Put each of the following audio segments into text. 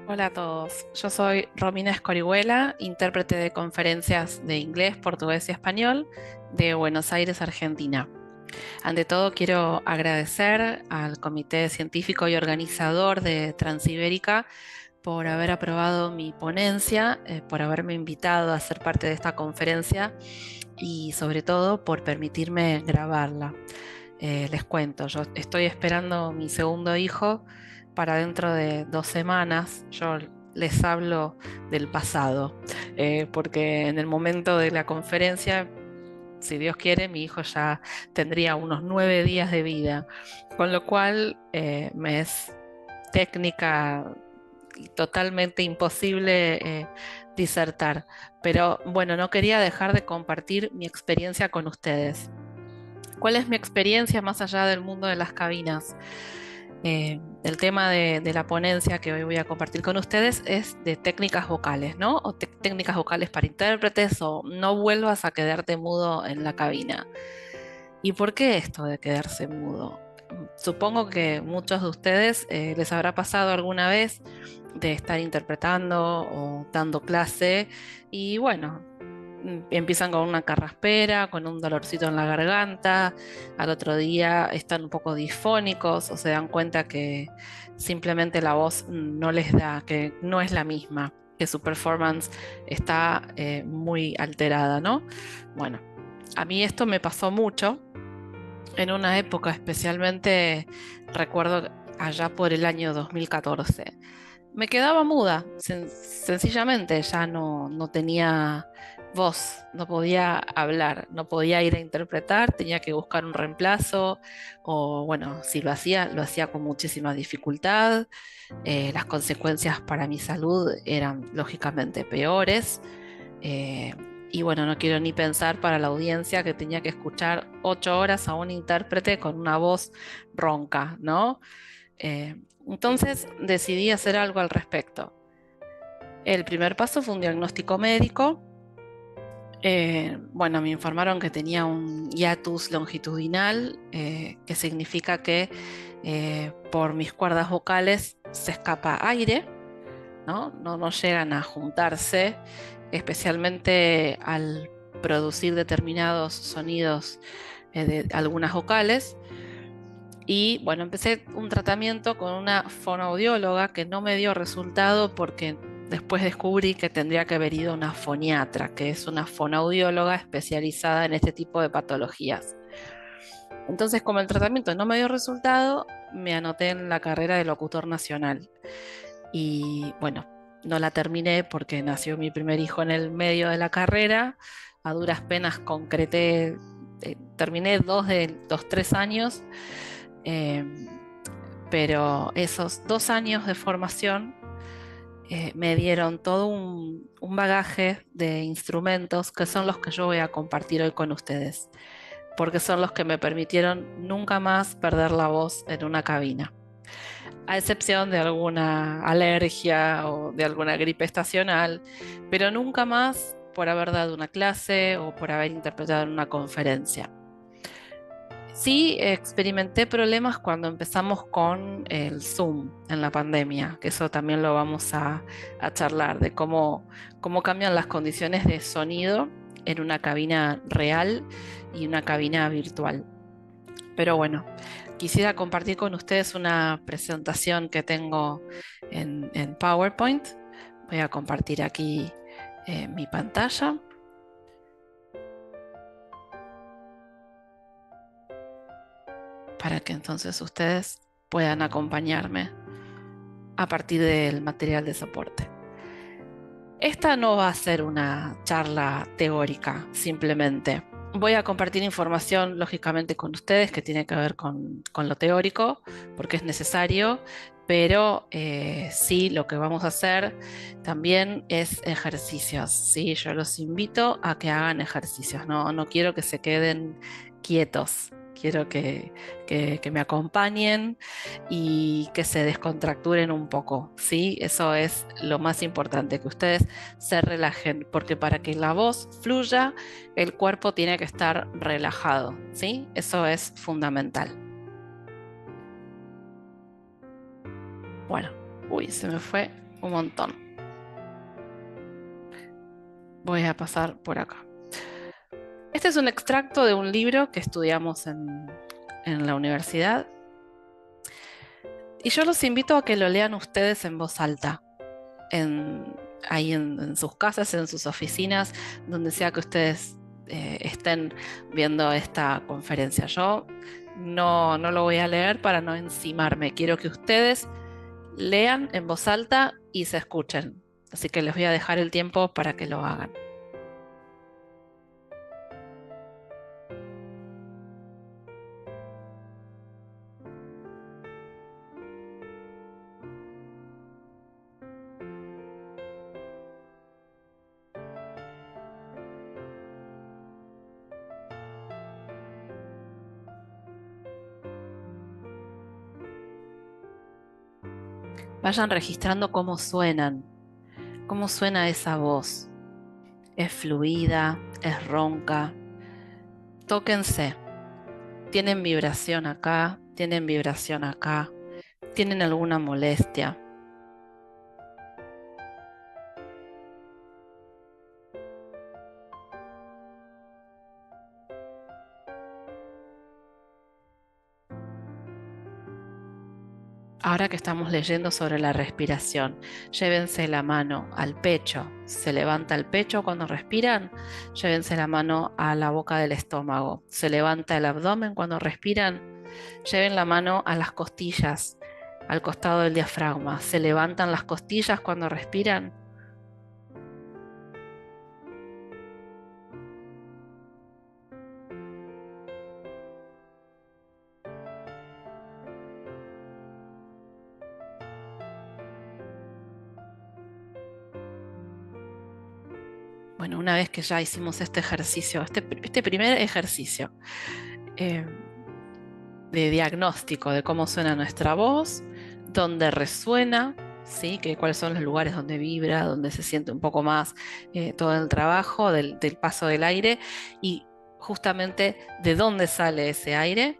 Hola a todos, yo soy Romina Escorihuela, intérprete de conferencias de inglés, portugués y español de Buenos Aires, Argentina. Ante todo, quiero agradecer al Comité Científico y Organizador de Transibérica por haber aprobado mi ponencia, por haberme invitado a ser parte de esta conferencia y sobre todo por permitirme grabarla. Les cuento, yo estoy esperando mi segundo hijo para dentro de 2 semanas. Yo les hablo del pasado, porque en el momento de la conferencia, si Dios quiere, mi hijo ya tendría unos 9 días de vida, con lo cual me es técnica y totalmente imposible disertar. Pero bueno, no quería dejar de compartir mi experiencia con ustedes. ¿Cuál es mi experiencia más allá del mundo de las cabinas? El tema de la ponencia que hoy voy a compartir con ustedes es de técnicas vocales, ¿no? O técnicas vocales para intérpretes o no vuelvas a quedarte mudo en la cabina. ¿Y por qué esto de quedarse mudo? Supongo que muchos de ustedes les habrá pasado alguna vez de estar interpretando o dando clase y bueno, empiezan con una carraspera, con un dolorcito en la garganta, al otro día están un poco disfónicos o se dan cuenta que simplemente la voz no les da, que no es la misma, que su performance está muy alterada, ¿no? Bueno, a mí esto me pasó mucho en una época, especialmente recuerdo allá por el año 2014. Me quedaba muda, sencillamente ya no tenía voz, no podía hablar, no podía ir a interpretar, tenía que buscar un reemplazo o bueno, si lo hacía con muchísima dificultad. Las consecuencias para mi salud eran lógicamente peores. eh, y bueno, no quiero ni pensar para la audiencia que tenía que escuchar 8 horas a un intérprete con una voz ronca, ¿no? Eh, entonces decidí hacer algo al respecto. El primer paso fue un diagnóstico médico. Bueno, me informaron que tenía un hiatus longitudinal, que significa que por mis cuerdas vocales se escapa aire, ¿no? No llegan a juntarse, especialmente al producir determinados sonidos de algunas vocales. Y bueno, empecé un tratamiento con una fonoaudióloga que no me dio resultado porque después descubrí que tendría que haber ido a una foniatra, que es una fonoaudióloga especializada en este tipo de patologías. Entonces, como el tratamiento no me dio resultado, me anoté en la carrera de locutor nacional. Y bueno, no la terminé porque nació mi primer hijo en el medio de la carrera. A duras penas concreté, terminé 2 de los 3 años. eh, pero esos 2 años de formación me dieron todo un bagaje de instrumentos que son los que yo voy a compartir hoy con ustedes, porque son los que me permitieron nunca más perder la voz en una cabina, a excepción de alguna alergia o de alguna gripe estacional, pero nunca más por haber dado una clase o por haber interpretado en una conferencia. Sí, experimenté problemas cuando empezamos con el Zoom en la pandemia, que eso también lo vamos a charlar, de cómo cambian las condiciones de sonido en una cabina real y una cabina virtual. Pero bueno, quisiera compartir con ustedes una presentación que tengo en PowerPoint. Voy a compartir aquí mi pantalla para que entonces ustedes puedan acompañarme a partir del material de soporte. Esta no va a ser una charla teórica, simplemente. Voy a compartir información, lógicamente, con ustedes que tiene que ver con lo teórico, porque es necesario, pero sí, lo que vamos a hacer también es ejercicios. Sí, yo los invito a que hagan ejercicios, no quiero que se queden quietos. Quiero que me acompañen y que se descontracturen un poco, ¿sí? Eso es lo más importante, que ustedes se relajen, porque para que la voz fluya, el cuerpo tiene que estar relajado, ¿sí? Eso es fundamental. Bueno, uy, se me fue un montón. Voy a pasar por acá. Este es un extracto de un libro que estudiamos en la universidad. Y yo los invito a que lo lean ustedes en voz alta, ahí en sus casas, en sus oficinas, donde sea que ustedes estén viendo esta conferencia. Yo no lo voy a leer para no encimarme. Quiero que ustedes lean en voz alta y se escuchen. Así que les voy a dejar el tiempo para que lo hagan. Vayan registrando cómo suenan, cómo suena esa voz. Es fluida, es ronca. Tóquense. Tienen vibración acá, tienen vibración acá, tienen alguna molestia. Ahora que estamos leyendo sobre la respiración, llévense la mano al pecho. Se levanta el pecho cuando respiran, llévense la mano a la boca del estómago. Se levanta el abdomen cuando respiran, lleven la mano a las costillas, al costado del diafragma. Se levantan las costillas cuando respiran. Bueno, una vez que ya hicimos este ejercicio, este primer ejercicio eh, de diagnóstico de cómo suena nuestra voz, dónde resuena, ¿sí? Cuáles son los lugares donde vibra, donde se siente un poco más todo el trabajo del paso del aire y justamente de dónde sale ese aire.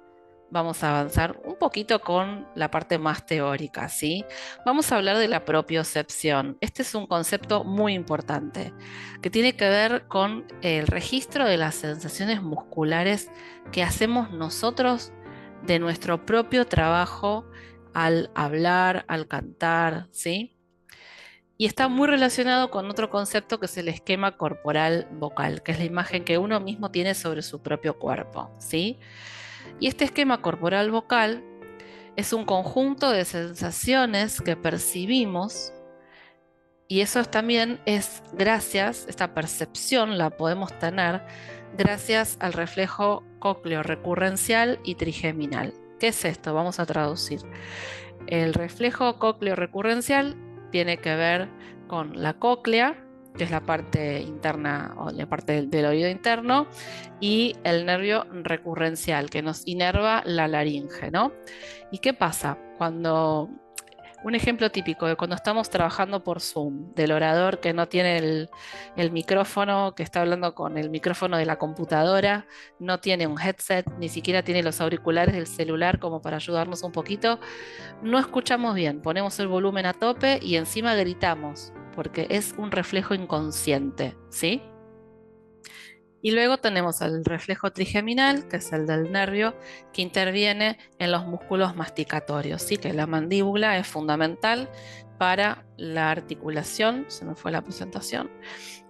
Vamos a avanzar un poquito con la parte más teórica, ¿sí? Vamos a hablar de la propiocepción. Este es un concepto muy importante que tiene que ver con el registro de las sensaciones musculares que hacemos nosotros de nuestro propio trabajo al hablar, al cantar, ¿sí? Y está muy relacionado con otro concepto que es el esquema corporal vocal, que es la imagen que uno mismo tiene sobre su propio cuerpo, ¿sí? Y este esquema corporal vocal es un conjunto de sensaciones que percibimos y eso también es gracias, esta percepción la podemos tener gracias al reflejo cócleo recurrencial y trigeminal. ¿Qué es esto? Vamos a traducir. El reflejo cócleo recurrencial tiene que ver con la cóclea, que es la parte interna o la parte del oído interno, y el nervio recurrencial, que nos inerva la laringe, ¿no? ¿Y qué pasa? Un ejemplo típico de cuando estamos trabajando por Zoom, del orador que no tiene el micrófono, que está hablando con el micrófono de la computadora, no tiene un headset, ni siquiera tiene los auriculares del celular como para ayudarnos un poquito, no escuchamos bien, ponemos el volumen a tope y encima gritamos, porque es un reflejo inconsciente, ¿sí? Y luego tenemos el reflejo trigeminal, que es el del nervio, que interviene en los músculos masticatorios, ¿sí? Que la mandíbula es fundamental para la articulación, se me fue la presentación,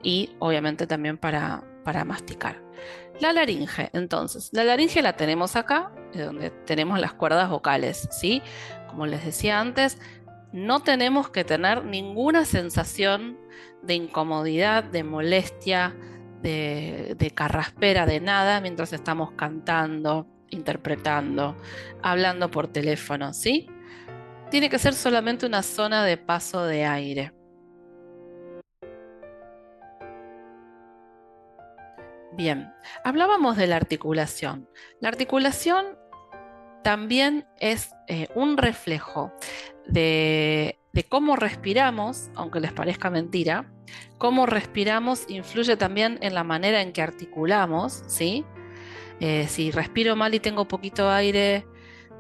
y obviamente también para masticar. La laringe, entonces, la laringe la tenemos acá, donde tenemos las cuerdas vocales, ¿sí? Como les decía antes, no tenemos que tener ninguna sensación de incomodidad, de molestia, de carraspera, de nada, mientras estamos cantando, interpretando, hablando por teléfono, ¿sí? Tiene que ser solamente una zona de paso de aire. Bien, hablábamos de la articulación. La articulación también es un reflejo de cómo respiramos, aunque les parezca mentira. Cómo respiramos influye también en la manera en que articulamos, ¿sí? Si respiro mal y tengo poquito aire,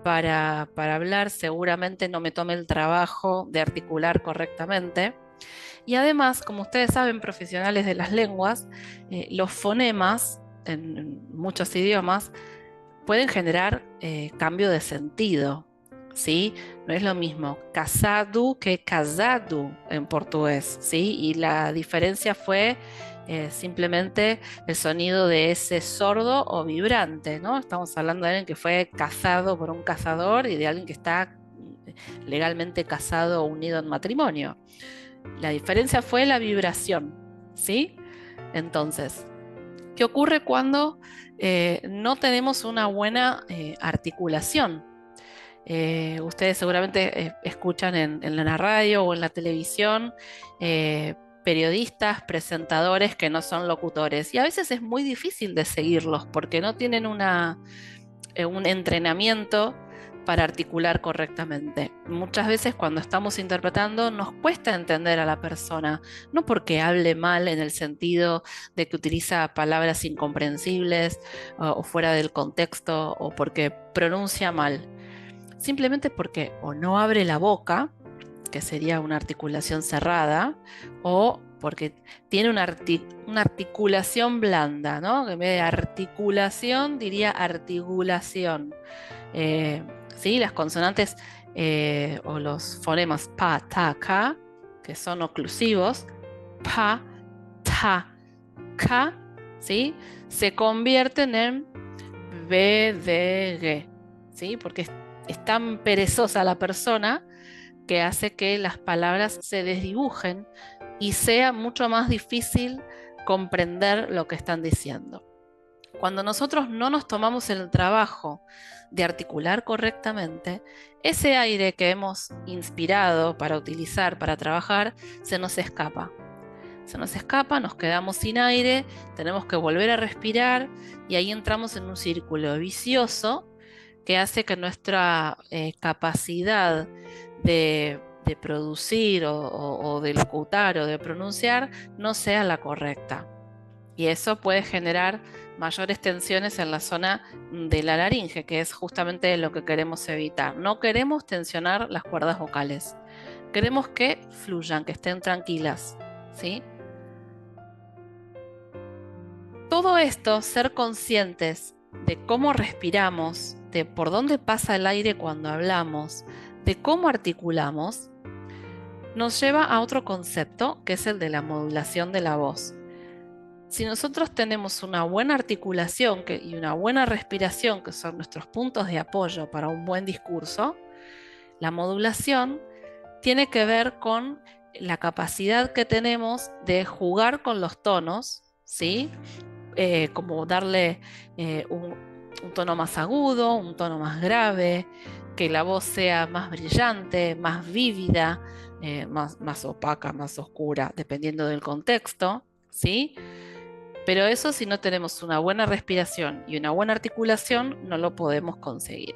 para hablar, seguramente no me tome el trabajo de articular correctamente. Y además, como ustedes saben, profesionales de las lenguas, los fonemas en muchos idiomas pueden generar cambio de sentido, ¿sí? No es lo mismo casado que casado en portugués, ¿sí? Y la diferencia fue simplemente el sonido de ese sordo o vibrante, ¿no? Estamos hablando de alguien que fue cazado por un cazador y de alguien que está legalmente casado o unido en matrimonio. La diferencia fue la vibración, ¿sí? Entonces, ¿qué ocurre cuando no tenemos una buena articulación? Ustedes seguramente escuchan en la radio o en la televisión periodistas, presentadores que no son locutores y a veces es muy difícil de seguirlos porque no tienen un entrenamiento para articular correctamente. Muchas veces cuando estamos interpretando nos cuesta entender a la persona, no porque hable mal en el sentido de que utiliza palabras incomprensibles o fuera del contexto o porque pronuncia mal, simplemente porque o no abre la boca, que sería una articulación cerrada, o porque tiene una articulación blanda, ¿no? En vez de articulación diría articulación. Eh, ¿Sí? Las consonantes o los fonemas pa, ta, ka, que son oclusivos, pa, ta, ka, ¿sí? Se convierten en b, d, g, ¿sí? Porque es tan perezosa la persona que hace que las palabras se desdibujen y sea mucho más difícil comprender lo que están diciendo. Cuando nosotros no nos tomamos el trabajo de articular correctamente, ese aire que hemos inspirado para utilizar, para trabajar, se nos escapa. Se nos escapa, nos quedamos sin aire, tenemos que volver a respirar y ahí entramos en un círculo vicioso que hace que nuestra capacidad de producir o de locutar o de pronunciar no sea la correcta. Y eso puede generar mayores tensiones en la zona de la laringe, que es justamente lo que queremos evitar. No queremos tensionar las cuerdas vocales. Queremos que fluyan, que estén tranquilas, ¿sí? Todo esto, ser conscientes de cómo respiramos, de por dónde pasa el aire cuando hablamos, de cómo articulamos, nos lleva a otro concepto, que es el de la modulación de la voz. Si nosotros tenemos una buena articulación y una buena respiración, que son nuestros puntos de apoyo para un buen discurso, la modulación tiene que ver con la capacidad que tenemos de jugar con los tonos, ¿sí? Como darle un tono más agudo, un tono más grave, que la voz sea más brillante, más vívida, más opaca, más oscura, dependiendo del contexto, ¿sí? Pero eso, si no tenemos una buena respiración y una buena articulación, no lo podemos conseguir.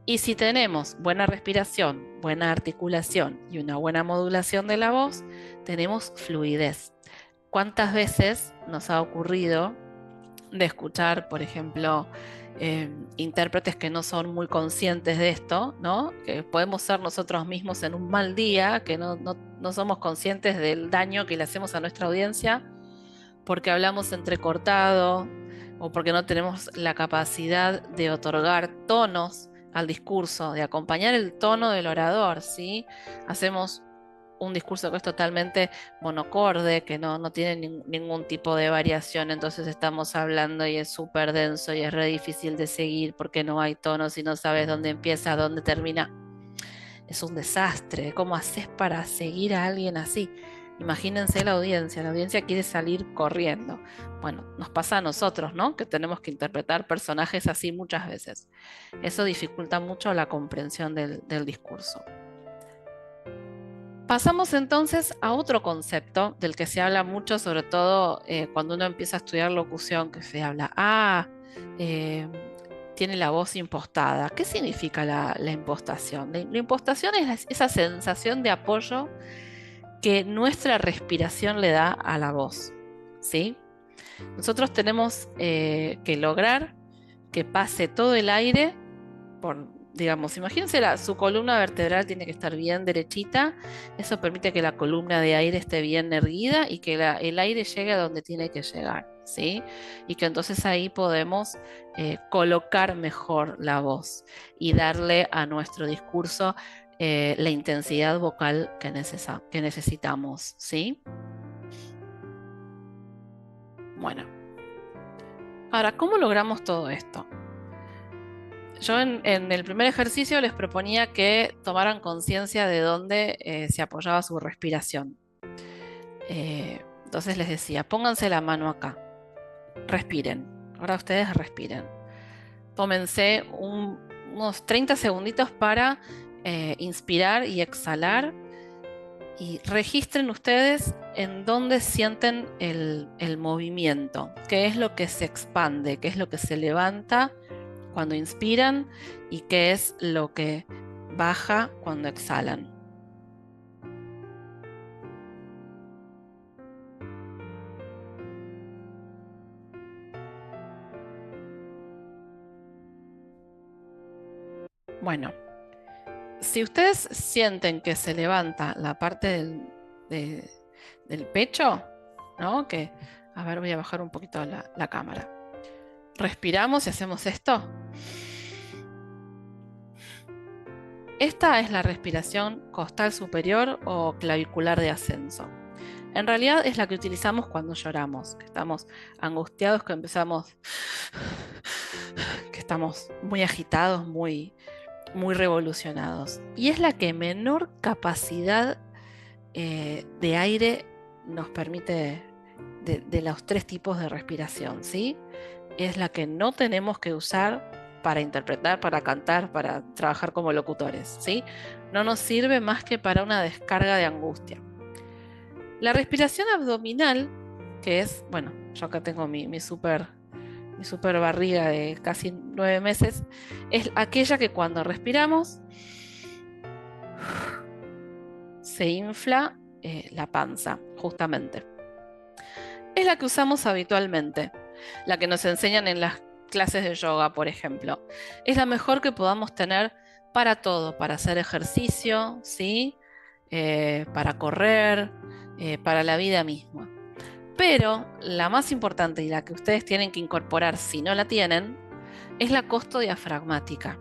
Y si tenemos buena respiración, buena articulación y una buena modulación de la voz, tenemos fluidez. ¿Cuántas veces nos ha ocurrido de escuchar, por ejemplo, intérpretes que no son muy conscientes de esto, ¿no? Que podemos ser nosotros mismos en un mal día, que no somos conscientes del daño que le hacemos a nuestra audiencia porque hablamos entrecortado o porque no tenemos la capacidad de otorgar tonos al discurso, de acompañar el tono del orador, ¿sí? Hacemos un discurso que es totalmente monocorde, que no tiene ningún tipo de variación, entonces estamos hablando y es súper denso y es re difícil de seguir porque no hay tonos y no sabes dónde empieza, dónde termina. Es un desastre. ¿Cómo haces para seguir a alguien así? Imagínense la audiencia quiere salir corriendo. Bueno, nos pasa a nosotros, ¿no? Que tenemos que interpretar personajes así muchas veces. Eso dificulta mucho la comprensión del discurso. Pasamos entonces a otro concepto del que se habla mucho, sobre todo cuando uno empieza a estudiar locución, que se habla, tiene la voz impostada. ¿Qué significa la impostación? La impostación es esa sensación de apoyo que nuestra respiración le da a la voz, ¿sí? Nosotros tenemos que lograr que pase todo el aire digamos, imagínense, su columna vertebral tiene que estar bien derechita. Eso permite que la columna de aire esté bien erguida y que el aire llegue a donde tiene que llegar, ¿sí? Y que entonces ahí podemos colocar mejor la voz y darle a nuestro discurso la intensidad vocal que necesitamos, ¿sí? Bueno, ahora, ¿cómo logramos todo esto? Yo en el primer ejercicio les proponía que tomaran conciencia de dónde se apoyaba su respiración. Entonces les decía, pónganse la mano acá, respiren. Ahora ustedes respiren. Tómense unos 30 segunditos para inspirar y exhalar y registren ustedes en dónde sienten el movimiento, qué es lo que se expande, qué es lo que se levanta cuando inspiran y qué es lo que baja cuando exhalan. Bueno, si ustedes sienten que se levanta la parte del pecho, ¿no? A ver, voy a bajar un poquito la cámara. Respiramos y hacemos esto. Esta es la respiración costal superior o clavicular de ascenso. En realidad es la que utilizamos cuando lloramos, que estamos angustiados, que estamos muy agitados, muy revolucionados. Y es la que menor capacidad de aire nos permite de los 3 tipos de respiración, ¿sí? Es la que no tenemos que usar para interpretar, para cantar, para trabajar como locutores, ¿sí? No nos sirve más que para una descarga de angustia. La respiración abdominal, que es, bueno, yo acá tengo mi super barriga de casi 9 meses, es aquella que cuando respiramos se infla la panza, justamente. Es la que usamos habitualmente, la que nos enseñan en las clases de yoga, por ejemplo. Es la mejor que podamos tener para todo, para hacer ejercicio, ¿sí? Para correr, para la vida misma. Pero la más importante y la que ustedes tienen que incorporar si no la tienen es la costodiafragmática,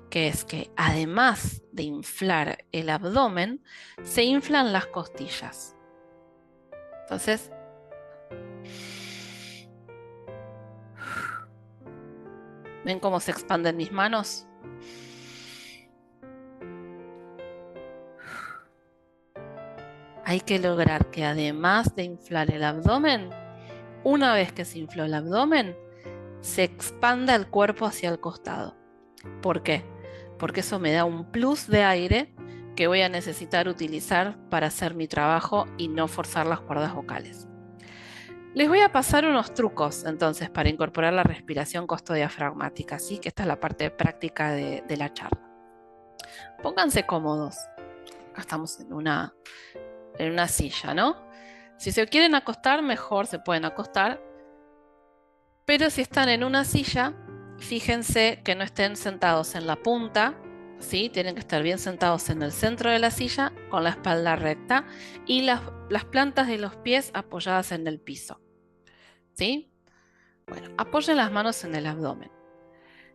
que es que además de inflar el abdomen, se inflan las costillas. Entonces, ¿ven cómo se expanden mis manos? Hay que lograr que además de inflar el abdomen, una vez que se infló el abdomen, se expanda el cuerpo hacia el costado. ¿Por qué? Porque eso me da un plus de aire que voy a necesitar utilizar para hacer mi trabajo y no forzar las cuerdas vocales. Les voy a pasar unos trucos entonces para incorporar la respiración costodiafragmática, ¿sí? Que esta es la parte práctica de la charla. Pónganse cómodos. Acá estamos en una silla, ¿no? Si se quieren acostar, mejor se pueden acostar. Pero si están en una silla, fíjense que no estén sentados en la punta, ¿sí? Tienen que estar bien sentados en el centro de la silla, con la espalda recta y las plantas de los pies apoyadas en el piso, ¿sí? Bueno, apoyen las manos en el abdomen.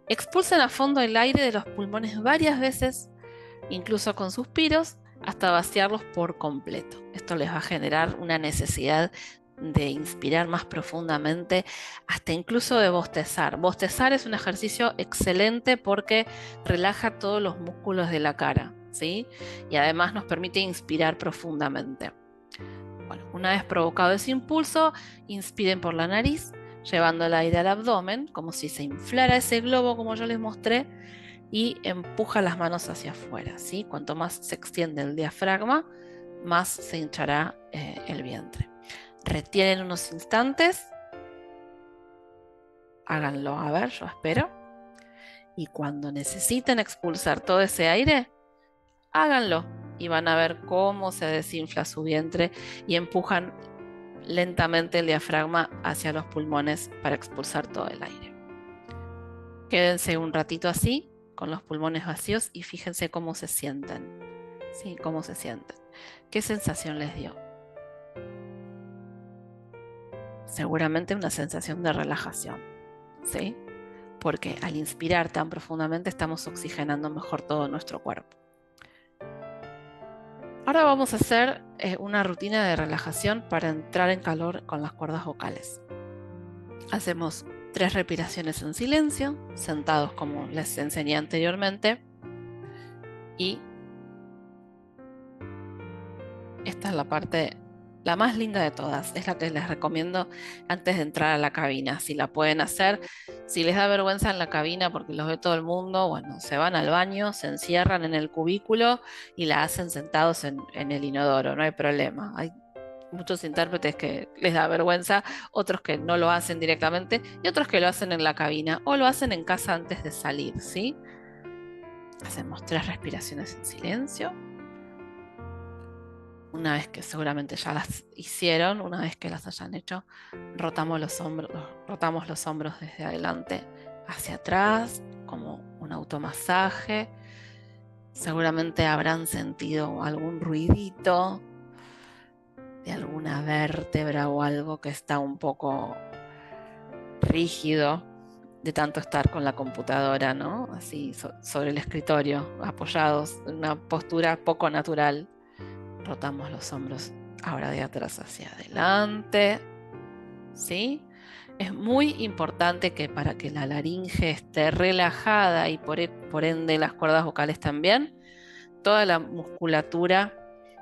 Expulsen a fondo el aire de los pulmones varias veces, incluso con suspiros, hasta vaciarlos por completo. Esto les va a generar una necesidad de inspirar más profundamente, hasta incluso de bostezar. Bostezar es un ejercicio excelente porque relaja todos los músculos de la cara, ¿sí? Y además nos permite inspirar profundamente. Bueno, una vez provocado ese impulso, inspiren por la nariz, llevando el aire al abdomen, como si se inflara ese globo como yo les mostré, y empuja las manos hacia afuera, ¿sí? Cuanto más se extiende el diafragma, más se hinchará el vientre. Retienen unos instantes, háganlo, a ver, yo espero, y cuando necesiten expulsar todo ese aire, háganlo y van a ver cómo se desinfla su vientre y empujan lentamente el diafragma hacia los pulmones para expulsar todo el aire. Quédense un ratito así, con los pulmones vacíos y fíjense cómo se sienten. ¿Sí? ¿Cómo se sienten? ¿Qué sensación les dio? Seguramente una sensación de relajación, ¿sí? Porque al inspirar tan profundamente estamos oxigenando mejor todo nuestro cuerpo. Ahora vamos a hacer una rutina de relajación para entrar en calor con las cuerdas vocales. Hacemos 3 respiraciones en silencio, sentados como les enseñé anteriormente. Y esta es la parte, la más linda de todas, es la que les recomiendo antes de entrar a la cabina. Si la pueden hacer, si les da vergüenza en la cabina porque los ve todo el mundo, bueno, se van al baño, se encierran en el cubículo y la hacen sentados en el inodoro, no hay problema. Hay muchos intérpretes que les da vergüenza, otros que no lo hacen directamente y otros que lo hacen en la cabina o lo hacen en casa antes de salir, ¿sí? Hacemos 3 respiraciones en silencio. Una vez que seguramente ya las hicieron, una vez que las hayan hecho, rotamos los hombros desde adelante hacia atrás, como un automasaje. Seguramente habrán sentido algún ruidito de alguna vértebra o algo que está un poco rígido de tanto estar con la computadora, ¿no? Así sobre el escritorio, apoyados en una postura poco natural. Rotamos los hombros ahora de atrás hacia adelante, ¿sí? Es muy importante que para que la laringe esté relajada y por ende las cuerdas vocales también, toda la musculatura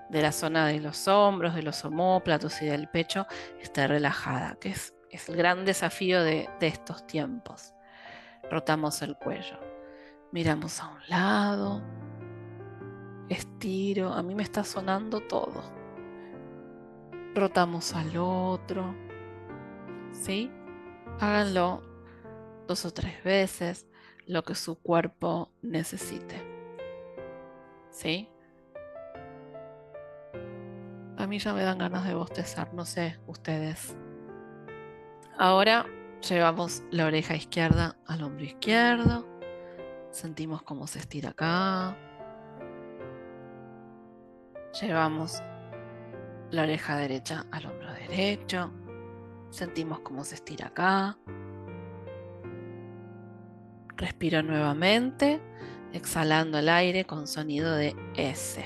de la zona de los hombros, de los omóplatos y del pecho esté relajada, que es el gran desafío de estos tiempos. Rotamos el cuello, miramos a un lado, estiro, a mí me está sonando todo. Rotamos al otro, ¿sí? Háganlo 2 o 3 veces, lo que su cuerpo necesite, ¿sí? A mí ya me dan ganas de bostezar, no sé, ustedes. Ahora llevamos la oreja izquierda al hombro izquierdo, sentimos cómo se estira acá. Llevamos la oreja derecha al hombro derecho, sentimos cómo se estira acá. Respiro nuevamente, exhalando el aire con sonido de S.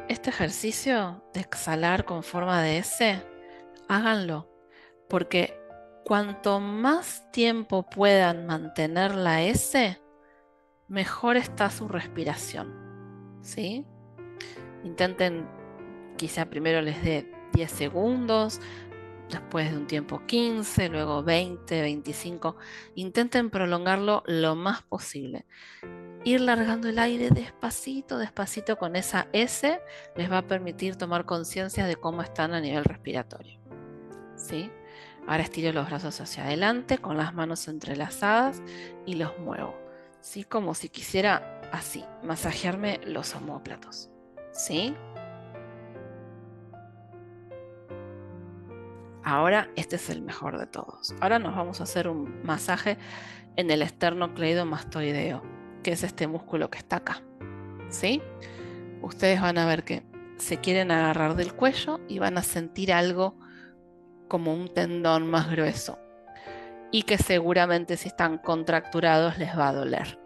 Este ejercicio de exhalar con forma de S, háganlo, porque cuanto más tiempo puedan mantener la S, mejor está su respiración, ¿sí? Intenten, quizá primero les dé 10 segundos, después de un tiempo 15, luego 20, 25. Intenten prolongarlo lo más posible. Ir largando el aire despacito, despacito con esa S les va a permitir tomar conciencia de cómo están a nivel respiratorio, ¿sí? Ahora estiro los brazos hacia adelante con las manos entrelazadas y los muevo, ¿sí? Como si quisiera así, masajearme los omóplatos, ¿sí? Ahora este es el mejor de todos. Ahora nos vamos a hacer un masaje en el esternocleidomastoideo, que es este músculo que está acá, ¿sí? Ustedes van a ver que se quieren agarrar del cuello y van a sentir algo como un tendón más grueso y que seguramente si están contracturados les va a doler,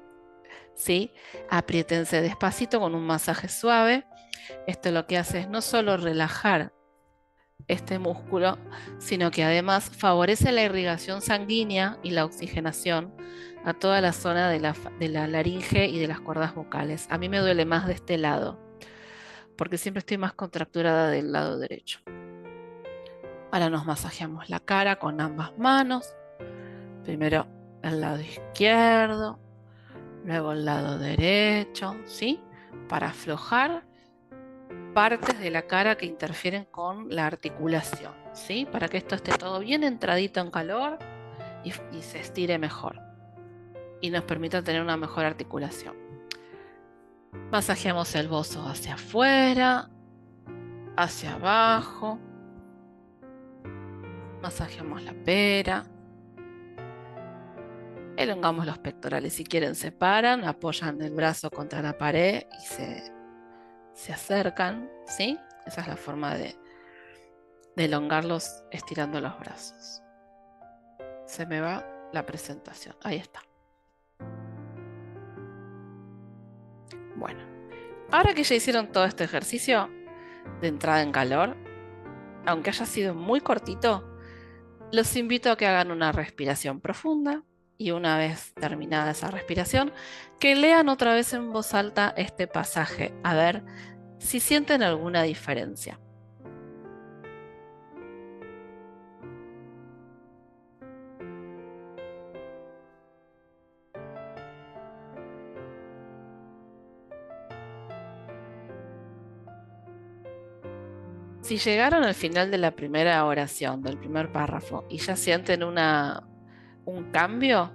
¿sí? Apriétense despacito con un masaje suave. Esto lo que hace es no solo relajar este músculo, sino que además favorece la irrigación sanguínea y la oxigenación a toda la zona de la laringe y de las cuerdas vocales. A mí me duele más de este lado, porque siempre estoy más contracturada del lado derecho. Ahora nos masajeamos la cara con ambas manos. Primero el lado izquierdo, luego el lado derecho, ¿sí? Para aflojar partes de la cara que interfieren con la articulación, ¿sí? Para que esto esté todo bien entradito en calor y se estire mejor y nos permita tener una mejor articulación. Masajeamos el bozo hacia afuera, hacia abajo, Masajeamos la pera. Elongamos los pectorales. Si quieren, se paran, apoyan el brazo contra la pared y se acercan, ¿sí? Esa es la forma de elongarlos estirando los brazos. Se me va la presentación. Ahí está. Bueno, ahora que ya hicieron todo este ejercicio de entrada en calor, aunque haya sido muy cortito, los invito a que hagan una respiración profunda y una vez terminada esa respiración, que lean otra vez en voz alta este pasaje, a ver si sienten alguna diferencia. Si llegaron al final de la primera oración, del primer párrafo, y ya sienten un cambio,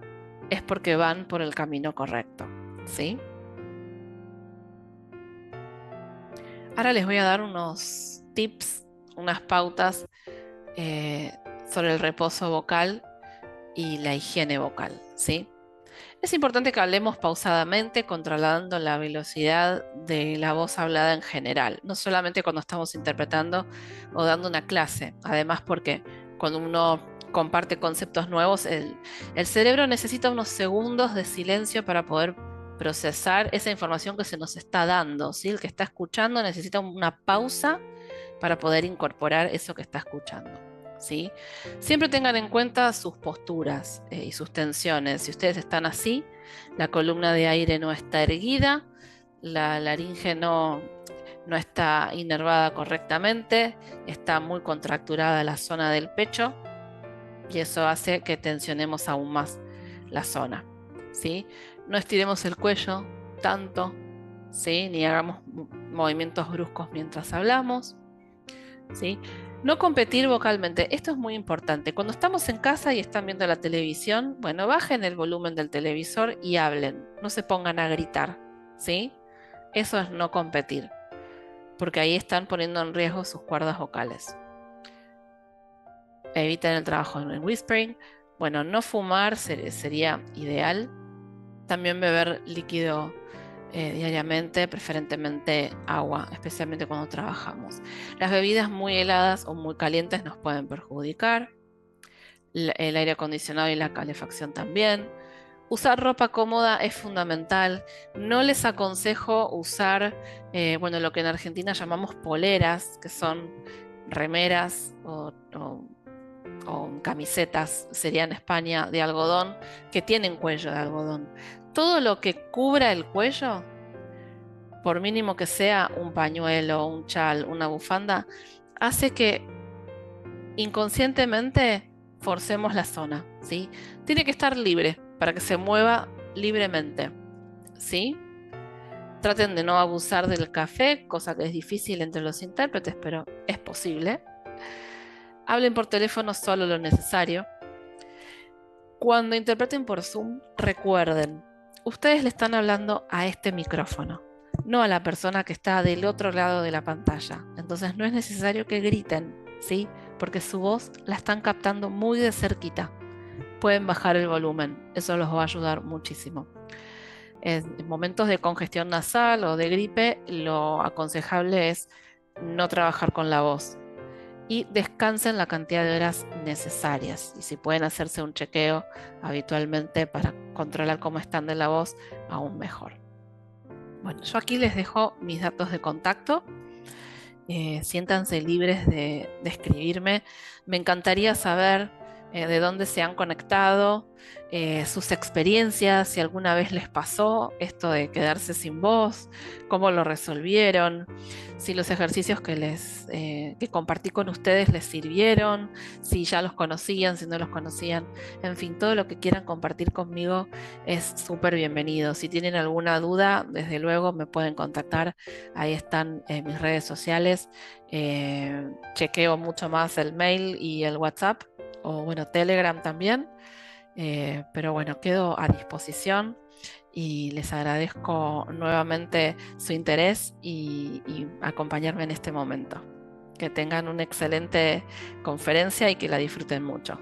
es porque van por el camino correcto, ¿sí? Ahora les voy a dar unos tips, unas pautas sobre el reposo vocal y la higiene vocal, ¿sí? Es importante que hablemos pausadamente, controlando la velocidad de la voz hablada en general, no solamente cuando estamos interpretando o dando una clase. Además, porque cuando uno comparte conceptos nuevos, el cerebro necesita unos segundos de silencio para poder procesar esa información que se nos está dando, ¿sí? El que está escuchando necesita una pausa para poder incorporar eso que está escuchando, ¿sí? Siempre tengan en cuenta sus posturas y sus tensiones. Si ustedes están así, la columna de aire no está erguida, la laringe no está inervada correctamente, está muy contracturada la zona del pecho y eso hace que tensionemos aún más la zona, ¿sí? No estiremos el cuello tanto, ¿sí? Ni hagamos movimientos bruscos mientras hablamos, ¿sí? No competir vocalmente, esto es muy importante. Cuando estamos en casa y están viendo la televisión, bueno, bajen el volumen del televisor y hablen, no se pongan a gritar, ¿sí? Eso es no competir, porque ahí están poniendo en riesgo sus cuerdas vocales. Eviten el trabajo en whispering. Bueno, no fumar sería ideal. También beber líquido diariamente, preferentemente agua, especialmente cuando trabajamos. Las bebidas muy heladas o muy calientes nos pueden perjudicar. El aire acondicionado y la calefacción también. Usar ropa cómoda es fundamental. No les aconsejo usar, bueno, lo que en Argentina llamamos poleras, que son remeras o camisetas, sería en España, de algodón, que tienen cuello de algodón. Todo lo que cubra el cuello, por mínimo que sea un pañuelo, un chal, una bufanda, hace que inconscientemente forcemos la zona, ¿sí? Tiene que estar libre para que se mueva libremente, ¿sí? Traten de no abusar del café, cosa que es difícil entre los intérpretes, pero es posible. Hablen por teléfono solo lo necesario. Cuando interpreten por Zoom, recuerden, ustedes le están hablando a este micrófono, no a la persona que está del otro lado de la pantalla. Entonces no es necesario que griten, ¿sí? Porque su voz la están captando muy de cerquita. Pueden bajar el volumen, eso los va a ayudar muchísimo. En momentos de congestión nasal o de gripe, lo aconsejable es no trabajar con la voz y descansen la cantidad de horas necesarias. Y si pueden hacerse un chequeo habitualmente para controlar cómo están de la voz, aún mejor. Bueno, yo aquí les dejo mis datos de contacto. Siéntanse libres de escribirme. Me encantaría saber de dónde se han conectado, sus experiencias, si alguna vez les pasó esto de quedarse sin voz, cómo lo resolvieron, si los ejercicios que compartí con ustedes les sirvieron, si ya los conocían, si no los conocían, en fin, todo lo que quieran compartir conmigo es súper bienvenido. Si tienen alguna duda, desde luego me pueden contactar, ahí están mis redes sociales. Chequeo mucho más el mail y el WhatsApp, o bueno, Telegram también. Pero bueno, quedo a disposición y les agradezco nuevamente su interés y acompañarme en este momento. Que tengan una excelente conferencia y que la disfruten mucho.